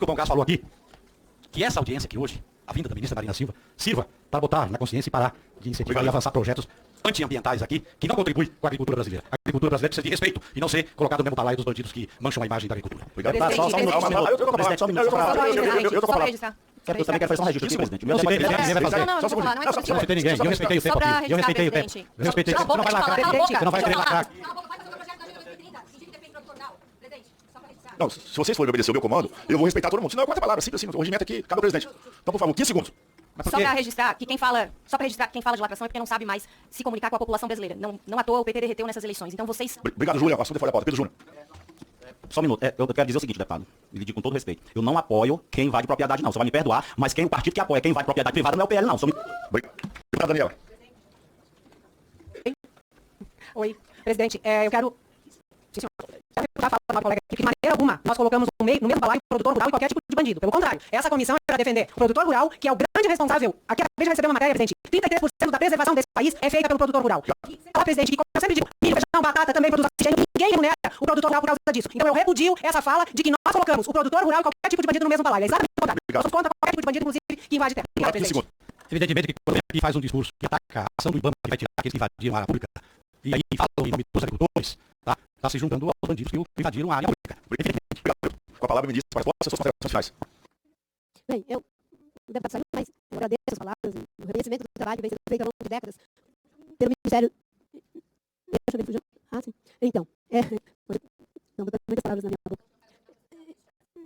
O Bom Gás falou aqui que essa audiência que hoje, a vinda da ministra Marina Silva, sirva para botar na consciência e parar de incentivar e avançar projetos antiambientais aqui, que não contribuem com a agricultura brasileira. A agricultura brasileira precisa de respeito e não ser colocado no mesmo balaio dos bandidos que mancham a imagem da agricultura. Obrigado. Presidente, só um minuto. Eu tô com a palavra. Eu também quero fazer só um registro aqui, presidente. Não citei ninguém, ninguém vai fazer. Eu não citei ninguém, eu respeitei o tempo aqui. Eu respeitei o tempo. Eu respeitei o tempo. Você não vai lacrar. Você não vai querer lacrar. Não, se vocês forem obedecer o meu comando, eu vou respeitar todo mundo. Senão eu corto a palavra, simples assim. O regimento aqui, cabe ao presidente. Então, por favor, 15 segundos. Só para registrar que quem fala de lacração é porque não sabe mais se comunicar com a população brasileira. Não à toa o PT derreteu nessas eleições. Então vocês... Obrigado, Júlia. Assunto de fora da pauta. Pedro Júnior. Só um minuto. Eu quero dizer o seguinte, deputado. Me digo com todo respeito. Eu não apoio quem invade propriedade, não. Você vai me perdoar, mas o partido que apoia quem invade propriedade privada não é o PL, não. Obrigado, Daniela. Oi, presidente. Eu quero... falar com a colega que de maneira alguma nós colocamos no mesmo balaio o produtor rural e qualquer tipo de bandido. Pelo contrário, essa comissão é para defender o produtor rural, que é o grande responsável. Aqui acabei de receber uma matéria, presidente. 33% da preservação desse país é feita pelo produtor rural. Fala, presidente, que como eu sempre digo, milho, feijão, batata também produz oxigênio. Ninguém remunera o produtor rural por causa disso. Então eu repudio essa fala de que nós colocamos o produtor rural e qualquer tipo de bandido no mesmo balaio. É exatamente o contrário. Nós somos contra qualquer tipo de bandido, inclusive, que invade terra. Obrigado, presidente. Evidentemente que quando aqui faz um discurso que ataca a ação do IBAMA, que vai tirar aqueles que invadiram a área pública, e aí falam em nome dos agricultores, tá se juntando aos bandidos que invadiram a área pública. Obrigado. Com a palavra, ministro, para as suas considerações finais. Bem, o deputado saiu, mas eu agradeço as palavras e o reconhecimento do trabalho que vem sendo feito ao longo de décadas pelo Ministério... sim. Então, não, botar muitas palavras na minha boca.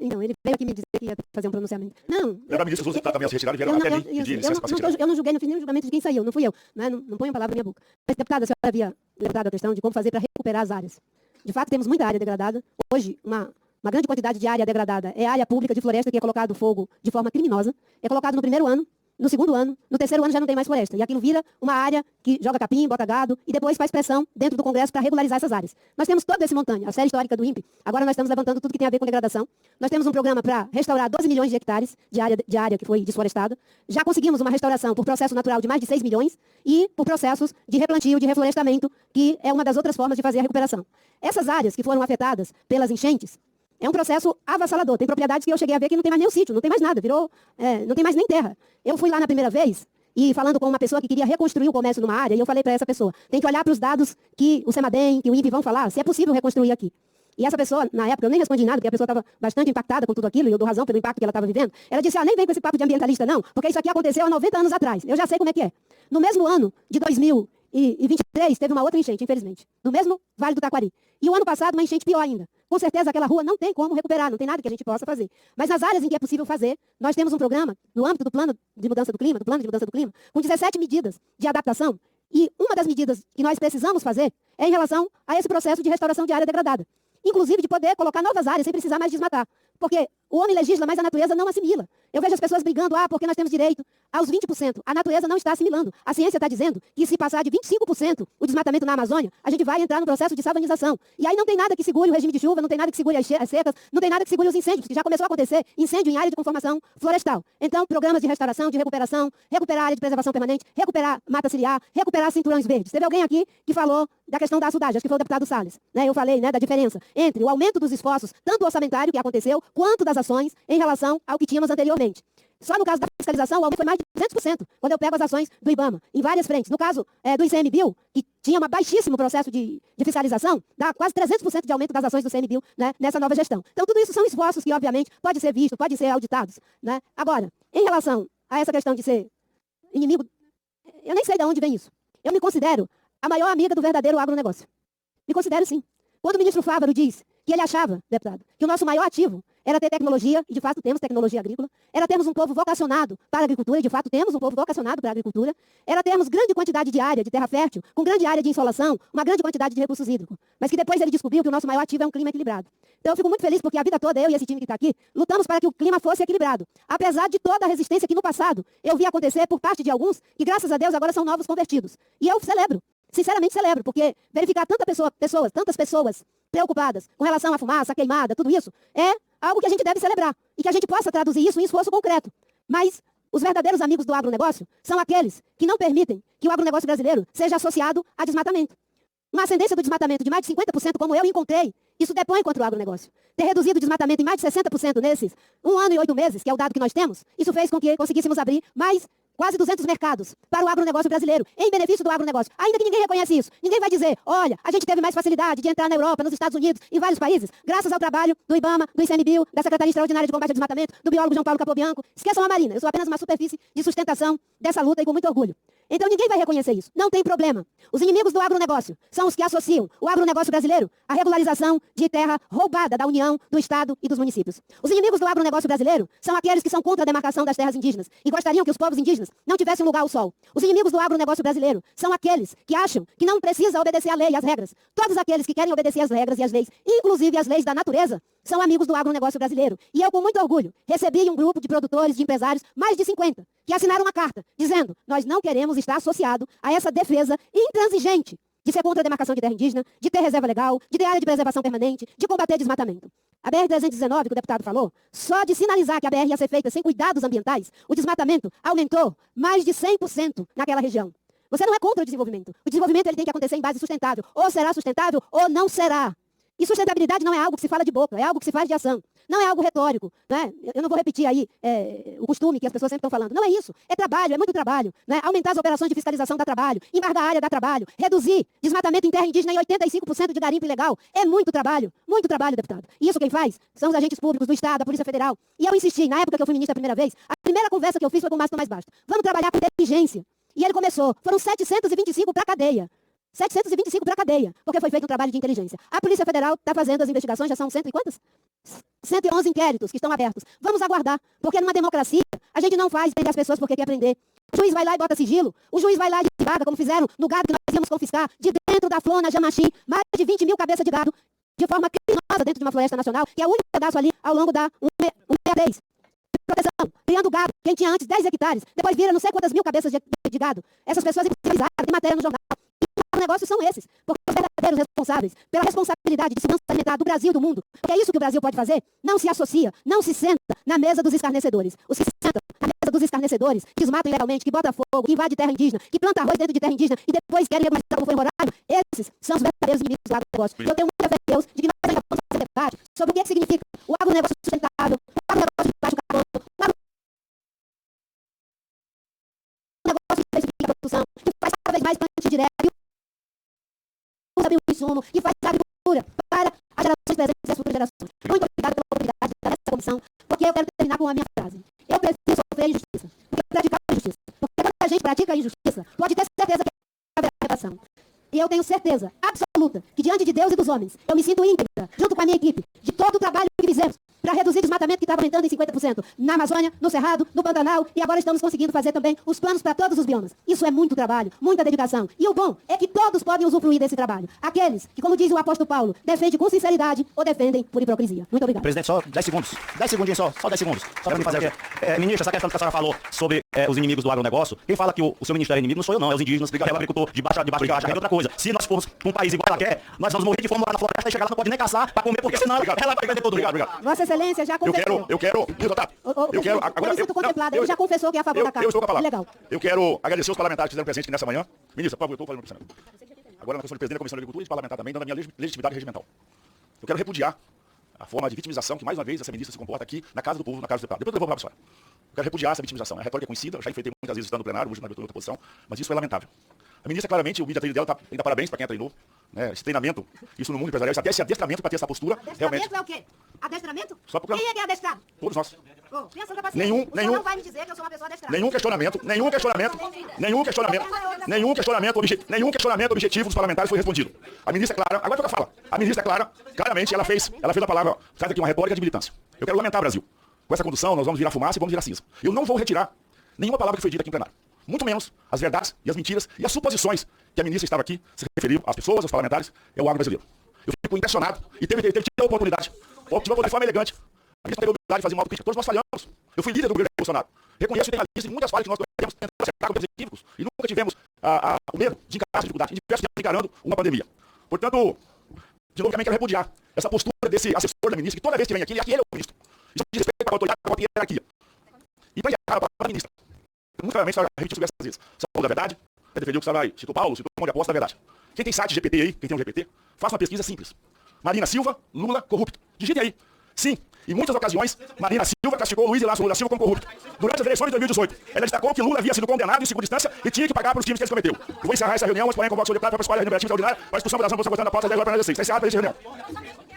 Então, ele veio aqui me dizer que ia fazer um pronunciamento. Não. Lembra, ministro, os deputados também se retiraram e vieram até mim pedir licença para se retirar. Eu não julguei, não fiz nenhum julgamento de quem saiu, não fui eu. Não ponho a palavra na minha boca. Mas, deputada, a senhora havia levantado a questão de como fazer para recuperar as áreas. De fato, temos muita área degradada. Hoje, uma grande quantidade de área degradada é área pública de floresta que é colocado fogo de forma criminosa. É colocado no primeiro ano, no segundo ano, no terceiro ano já não tem mais floresta. E aquilo vira uma área que joga capim, bota gado e depois faz pressão dentro do Congresso para regularizar essas áreas. Nós temos todo esse montante, a série histórica do INPE. Agora nós estamos levantando tudo que tem a ver com degradação. Nós temos um programa para restaurar 12 milhões de hectares de área que foi desflorestada. Já conseguimos uma restauração por processo natural de mais de 6 milhões e por processos de replantio, de reflorestamento, que é uma das outras formas de fazer a recuperação. Essas áreas que foram afetadas pelas enchentes, é um processo avassalador. Tem propriedades que eu cheguei a ver que não tem mais nem o sítio, não tem mais nada, não tem mais nem terra. Eu fui lá na primeira vez e falando com uma pessoa que queria reconstruir o comércio numa área, e eu falei para essa pessoa, tem que olhar para os dados que o Semadem, que o INPE vão falar, se é possível reconstruir aqui. E essa pessoa, na época, eu nem respondi nada, porque a pessoa estava bastante impactada com tudo aquilo, e eu dou razão pelo impacto que ela estava vivendo. Ela disse, nem vem com esse papo de ambientalista não, porque isso aqui aconteceu há 90 anos atrás. Eu já sei como é que é. No mesmo ano de 2023, teve uma outra enchente, infelizmente. No mesmo Vale do Taquari. E o ano passado, uma enchente pior ainda. Com certeza, aquela rua não tem como recuperar, não tem nada que a gente possa fazer. Mas nas áreas em que é possível fazer, nós temos um programa, no âmbito do plano de mudança do clima, com 17 medidas de adaptação. E uma das medidas que nós precisamos fazer é em relação a esse processo de restauração de área degradada. Inclusive de poder colocar novas áreas sem precisar mais desmatar. Porque o homem legisla, mas a natureza não assimila. Eu vejo as pessoas brigando, porque nós temos direito aos 20%. A natureza não está assimilando. A ciência está dizendo que se passar de 25% o desmatamento na Amazônia, a gente vai entrar no processo de savanização. E aí não tem nada que segure o regime de chuva, não tem nada que segure as secas, não tem nada que segure os incêndios, que já começou a acontecer incêndio em área de conformação florestal. Então, programas de restauração, de recuperação, recuperar área de preservação permanente, recuperar mata ciliar, recuperar cinturões verdes. Teve alguém aqui que falou da questão da açudagem, acho que foi o deputado Salles. Eu falei da diferença entre o aumento dos esforços, tanto orçamentário que aconteceu, quanto das ações em relação ao que tínhamos anteriormente. Só no caso da fiscalização, o aumento foi mais de 200%, quando eu pego as ações do IBAMA, em várias frentes. No caso do ICMBio, que tinha um baixíssimo processo de fiscalização, dá quase 300% de aumento das ações do ICMBio nessa nova gestão. Então, tudo isso são esforços que, obviamente, podem ser vistos, podem ser auditados. Agora, em relação a essa questão de ser inimigo, eu nem sei de onde vem isso. Eu me considero a maior amiga do verdadeiro agronegócio. Me considero sim. Quando o ministro Fávaro diz que ele achava, deputado, que o nosso maior ativo era ter tecnologia, e de fato temos tecnologia agrícola, era termos um povo vocacionado para a agricultura, e de fato temos um povo vocacionado para a agricultura, era termos grande quantidade de área de terra fértil, com grande área de insolação, uma grande quantidade de recursos hídricos, mas que depois ele descobriu que o nosso maior ativo é um clima equilibrado. Então eu fico muito feliz porque a vida toda eu e esse time que está aqui lutamos para que o clima fosse equilibrado, apesar de toda a resistência que no passado eu vi acontecer por parte de alguns, que graças a Deus agora são novos convertidos. E eu celebro. Sinceramente celebro, porque verificar tantas pessoas preocupadas com relação à fumaça, à queimada, tudo isso, é algo que a gente deve celebrar e que a gente possa traduzir isso em esforço concreto. Mas os verdadeiros amigos do agronegócio são aqueles que não permitem que o agronegócio brasileiro seja associado a desmatamento. uma ascendência do desmatamento de mais de 50%, como eu encontrei, isso depõe contra o agronegócio. Ter reduzido o desmatamento em mais de 60% nesses 1 ano e 8 meses, que é o dado que nós temos, isso fez com que conseguíssemos abrir mais quase 200 mercados para o agronegócio brasileiro, em benefício do agronegócio. Ainda que ninguém reconhece isso. Ninguém vai dizer, olha, a gente teve mais facilidade de entrar na Europa, nos Estados Unidos, em vários países, graças ao trabalho do IBAMA, do ICMBio, da Secretaria Extraordinária de Combate ao Desmatamento, do biólogo João Paulo Capobianco. Esqueçam a Marina, eu sou apenas uma superfície de sustentação dessa luta e com muito orgulho. Então ninguém vai reconhecer isso. Não tem problema. Os inimigos do agronegócio são os que associam o agronegócio brasileiro à regularização de terra roubada da União, do Estado e dos municípios. Os inimigos do agronegócio brasileiro são aqueles que são contra a demarcação das terras indígenas e gostariam que os povos indígenas não tivessem lugar ao sol. Os inimigos do agronegócio brasileiro são aqueles que acham que não precisa obedecer à lei e às regras. Todos aqueles que querem obedecer às regras e às leis, inclusive as leis da natureza, são amigos do agronegócio brasileiro. E eu, com muito orgulho, recebi um grupo de produtores, de empresários, mais de 50, que assinaram uma carta dizendo: nós não queremos estar associado a essa defesa intransigente de ser contra a demarcação de terra indígena, de ter reserva legal, de ter área de preservação permanente, de combater desmatamento. A BR-319, que o deputado falou, só de sinalizar que a BR ia ser feita sem cuidados ambientais, o desmatamento aumentou mais de 100% naquela região. Você não é contra o desenvolvimento. O desenvolvimento ele tem que acontecer em base sustentável. Ou será sustentável ou não será. E sustentabilidade não é algo que se fala de boca, é algo que se faz de ação. Não é algo retórico. Né? Eu não vou repetir aí o costume que as pessoas sempre estão falando. Não é isso. É trabalho, é muito trabalho. Né? Aumentar as operações de fiscalização dá trabalho. Embargar a área dá trabalho. Reduzir desmatamento em terra indígena em 85% de garimpo ilegal. É muito trabalho, deputado. E isso quem faz são os agentes públicos do Estado, a Polícia Federal. E eu insisti, na época que eu fui ministra a primeira vez, a primeira conversa que eu fiz foi com o Márcio Tomás Bastos. Vamos trabalhar com inteligência. E ele começou. Foram 725 para a cadeia. 725 para a cadeia, porque foi feito um trabalho de inteligência. A Polícia Federal está fazendo as investigações, já são cento e quantas? 111 inquéritos que estão abertos. Vamos aguardar, porque numa democracia, a gente não faz prender as pessoas porque quer prender. O juiz vai lá e bota sigilo, o juiz vai lá e desgada, como fizeram no gado que nós íamos confiscar, de dentro da Flona Jamachim, mais de 20 mil cabeças de gado, de forma criminosa dentro de uma floresta nacional, que é o único pedaço ali ao longo da 163. Proteção, criando gado, quem tinha antes 10 hectares, depois vira não sei quantas mil cabeças de gado. Essas pessoas invisibilizadas, tem matéria no jornal. Os negócios são esses, porque os verdadeiros responsáveis pela responsabilidade de segurança alimentar do Brasil e do mundo, porque é isso que o Brasil pode fazer, não se associa, não se senta na mesa dos escarnecedores. Os que se sentam na mesa dos escarnecedores, que desmatam ilegalmente, que bota fogo, que invade terra indígena, que planta arroz dentro de terra indígena e depois querem regularizar como foi em Roraima, esses são os verdadeiros inimigos do agronegócio. Eu tenho muita fé em Deus de que nós ainda vamos fazer debate sobre o que significa o agronegócio sustentável, o agronegócio de baixo carbono, o agronegócio que intensifica a produção, que faz cada vez mais plantio direto, sabe o insumo, que faz agricultura para as gerações presentes e as futuras gerações. Muito obrigado pela oportunidade de estar nessa comissão, porque eu quero terminar com a minha frase. Eu prefiro sofrer injustiça, porque praticar a injustiça. Porque quando a gente pratica a injustiça, pode ter certeza que haverá reparação. E eu tenho certeza absoluta que diante de Deus e dos homens, eu me sinto íntegra, junto com a minha equipe, de todo o trabalho que fizemos para reduzir o desmatamento que estava aumentando em 50% na Amazônia, no Cerrado, no Pantanal, e agora estamos conseguindo fazer também os planos para todos os biomas. Isso é muito trabalho, muita dedicação. E o bom é que todos podem usufruir desse trabalho. Aqueles que, como diz o apóstolo Paulo, defendem com sinceridade ou defendem por hipocrisia. Muito obrigado. Presidente, só 10 segundos. 10 segundinhos só 10 segundos. Só para me fazer o quê? Ministra, essa questão que a senhora falou sobre os inimigos do agronegócio, quem fala que o seu ministério é inimigo não sou eu não, é os indígenas, é o agricultor de baixo de caixa, é outra coisa. Se nós formos para um país igual ela quer, nós vamos morrer de fome morar na floresta e chegar lá não pode nem caçar para comer, porque senão ela vai vender todo mundo. Obrigado. Vossa Excelência já confessou. Eu quero, agora eu me sinto contemplado, ele já confessou que é a favor da carta. Eu estou com a palavra. Legal. Eu quero agradecer os parlamentares que fizeram presente aqui nessa manhã. Ministra, por favor, eu estou falando para você. Agora na questão de presidente da Comissão de Agricultura e de parlamentar também, dando a minha legitimidade regimental. Eu quero repudiar a forma de vitimização que, mais uma vez, essa ministra se comporta aqui na casa do povo, na casa do deputado. Depois eu vou falar para a senhora. Eu quero repudiar essa vitimização. A retórica é conhecida, eu já enfrentei muitas vezes estando no plenário, hoje na abertura da outra posição, mas isso é lamentável. A ministra, claramente, o vídeo treino dela tem que dar parabéns para quem a treinou. Né? Esse treinamento, isso no mundo empresarial, esse adestramento para ter essa postura, realmente. Adestramento é o quê? Adestramento? Só porque Quem é que é adestrado? todos nós. Oh, pensa na paciência. Nenhum- Você não vai me dizer que eu sou uma pessoa adestrada. Nenhum questionamento objetivo dos parlamentares foi respondido. A ministra Clara, agora foi o que ela fala. A ministra Clara, claramente, ela fez a palavra, traz aqui uma retórica de militância. Eu quero lamentar, Brasil. Com essa condução, nós vamos virar fumaça e vamos virar cinza. Eu não vou retirar nenhuma palavra que foi dita aqui em plenário. Muito menos as verdades e as mentiras e as suposições que a ministra estava aqui se referiu às pessoas, aos parlamentares, é o agro brasileiro. Eu fico impressionado e teve a oportunidade, de forma elegante, a ministra teve a oportunidade de fazer uma autocrítica. Todos nós falhamos. Eu fui líder do governo Bolsonaro. Reconheço e tenho a lista de muitas falhas que nós temos tentando acertar com os equívocos e nunca tivemos o medo de encarar essa dificuldade. E diversos anos encarando uma pandemia. Portanto, de novo, também quero repudiar essa postura desse assessor da ministra, que toda vez que vem aqui, ele é o ministro. Isso diz respeito à autoridade, à hierarquia. E para encerrar a palavra da ministra, muito claramente, a senhora repetiu diversas vezes. Você falou da verdade, defendeu que você vai, citou Paulo, citou onde aposta da verdade. Quem tem site GPT aí, quem tem um GPT, faça uma pesquisa simples. Marina Silva, Lula, corrupto. Digitem aí. Sim, em muitas ocasiões, Marina Silva classificou Luiz Inácio Lula da Silva como corrupto. Durante as eleições de 2018, ela destacou que Lula havia sido condenado em segunda instância e tinha que pagar pelos crimes que ele cometeu. Eu vou encerrar essa reunião, mas porém convoco o seu deputado para participar da reunião da audinária para a discussão da ação da pauta 10 horas para 16. Está encerrada essa reunião.